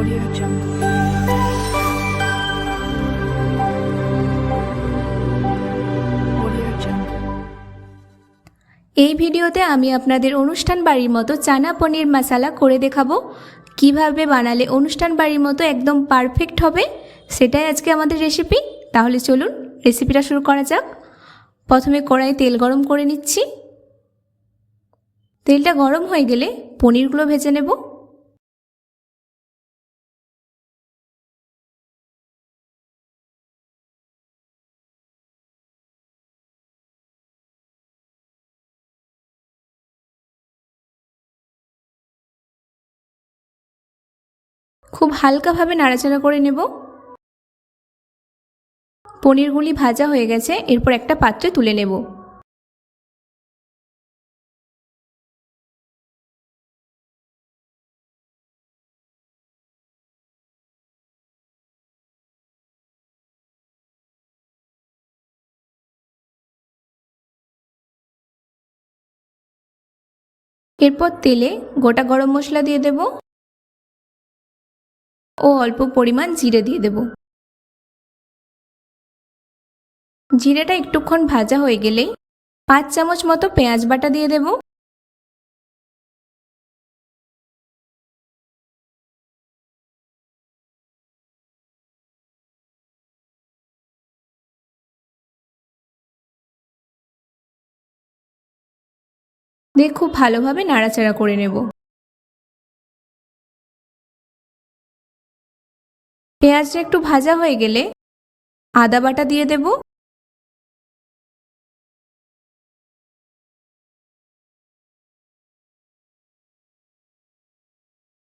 Audio Jungle. Audio Jungle. এই ভিডিওতে আমি আপনাদের অনুষ্ঠান বাড়ির মতো চানা পনির মশলা করে দেখাবো। কিভাবে বানালে অনুষ্ঠান বাড়ির মতো একদম পারফেক্ট হবে সেটাই আজকে আমাদের রেসিপি। তাহলে চলুন রেসিপিটা শুরু করা যাক। প্রথমে কড়াইয়ে তেল গরম করে নিচ্ছি। তেলটা গরম হয়ে গেলে পনিরগুলো ভেজে নেব। খুব হালকাভাবে নাড়াচাড়া করে নেব। পনিরগুলি ভাজা হয়ে গেছে, এরপর একটা পাত্রে তুলে নেব। এরপর তেলে গোটা গরম মশলা দিয়ে দেব ও অল্প পরিমাণ জিরে দিয়ে দেব। জিরেটা একটুক্ষণ ভাজা হয়ে গেলেই 5 চামচ মতো পেঁয়াজ বাটা দিয়ে দেব। দিয়ে খুব ভালোভাবে নাড়াচাড়া করে নেব। পেঁয়াজটা একটু ভাজা হয়ে গেলে আদা বাটা দিয়ে দেব।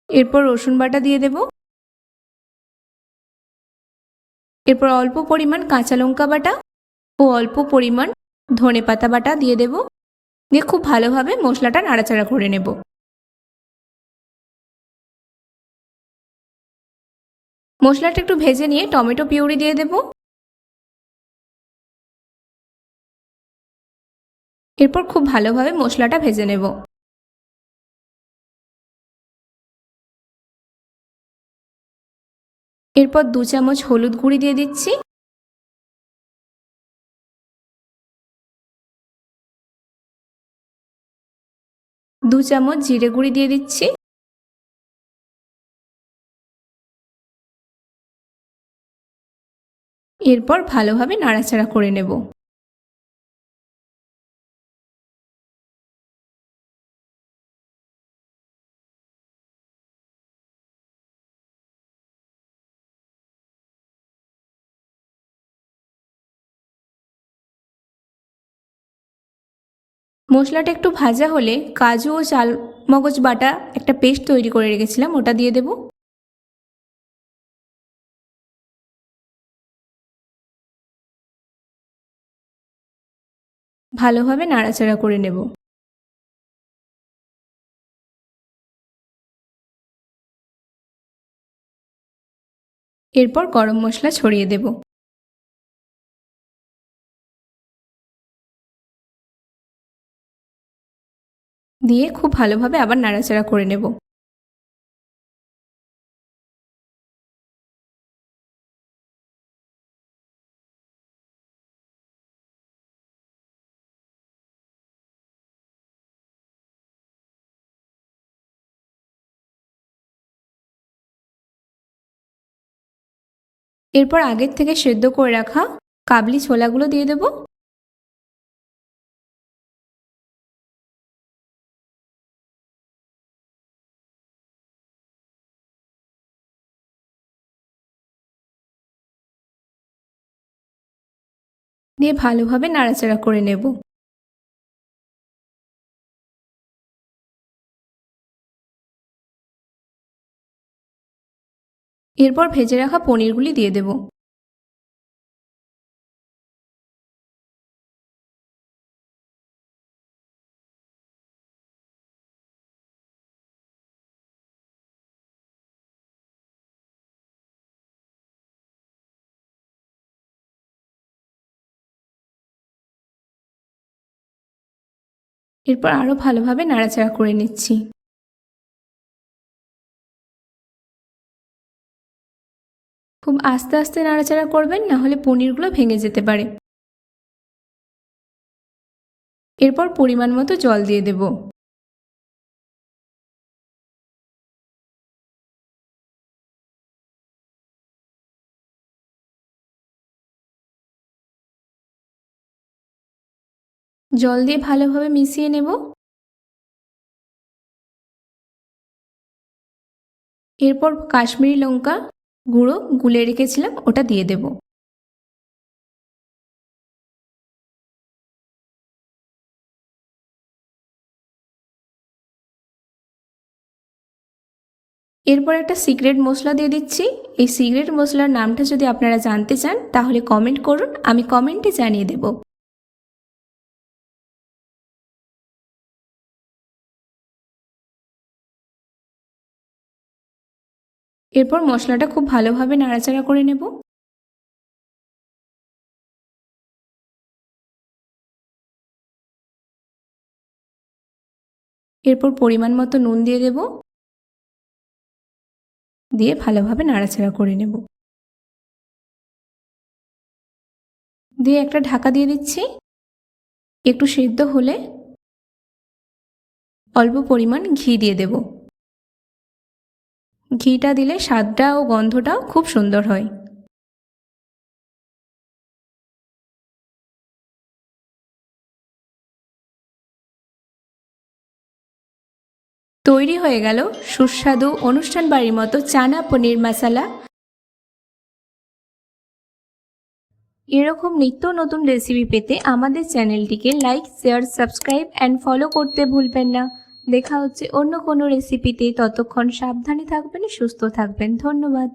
এরপর রসুন বাটা দিয়ে দেব। এরপর অল্প পরিমাণ কাঁচা লঙ্কা বাটা ও অল্প পরিমাণ ধনেপাতা বাটা দিয়ে দেব। দিয়ে খুব ভালোভাবে মশলাটা নাড়াচাড়া করে নেব। মশলাটা একটু ভেজে নিয়ে টমেটো পিউরি দিয়ে দেব। এরপর খুব ভালোভাবে মশলাটা ভেজে নেব। এরপর 2 চামচ হলুদ গুঁড়ি দিয়ে দিচ্ছি। 2 চামচ জিরে গুঁড়ি দিয়ে দিচ্ছি। এরপর ভালোভাবে নাড়াচাড়া করে নেব। মশলাটা একটু ভাজা হলে কাজু ও চালমগজ বাটা একটা পেস্ট তৈরি করে রেখেছিলাম, ওটা দিয়ে দেব। ভালোভাবে নাড়াচাড়া করে নেব। এরপর গরম মশলা ছড়িয়ে দেব। দিয়ে খুব ভালোভাবে আবার নাড়াচাড়া করে নেব। এরপর আগের থেকে সেদ্ধ করে রাখা কাবলি ছোলাগুলো দিয়ে দেব। দিয়ে ভালোভাবে নাড়াচাড়া করে নেব। এরপর ভেজে রাখা পনিরগুলি দিয়ে দেব। এরপর আরও ভালোভাবে নাড়াচাড়া করে নিচ্ছি। খুব আস্তে আস্তে নাড়াচাড়া করবেন, না হলে পনিরগুলো ভেঙে যেতে পারে। এরপর পরিমাণ মতো জল দিয়ে দেব। জল দিয়ে ভালোভাবে মিশিয়ে নেব। এরপর কাশ্মীরি লঙ্কা গুঁড়ো গুলে রেখেছিলাম, ওটা দিয়ে দেব। এরপর একটা সিক্রেট মশলা দিয়ে দিচ্ছি। এই সিক্রেট মশলার নামটা যদি আপনারা জানতে চান তাহলে কমেন্ট করুন, আমি কমেন্টে জানিয়ে দেব। এরপর মশলাটা খুব ভালোভাবে নাড়াচাড়া করে নেব। এরপর পরিমাণ মতো নুন দিয়ে দেব, দিয়ে ভালোভাবে নাড়াচাড়া করে নেব। দিয়ে একটা ঢাকা দিয়ে দিচ্ছি। একটু সিদ্ধ হলে অল্প পরিমাণ ঘি দিয়ে দেব। ঘিটা দিলে স্বাদটা ও গন্ধটাও খুব সুন্দর হয়। তৈরি হয়ে গেল সুস্বাদু অনুষ্ঠান বাড়ির মতো চানা পনির মশালা। এরকম নিত্য নতুন রেসিপি পেতে আমাদের চ্যানেলটিকে like, share, subscribe and follow করতে ভুলবেন না। দেখা হচ্ছে অন্য কোনো রেসিপিতে। ততক্ষণ সাবধানে থাকবেন, সুস্থ থাকবেন। ধন্যবাদ।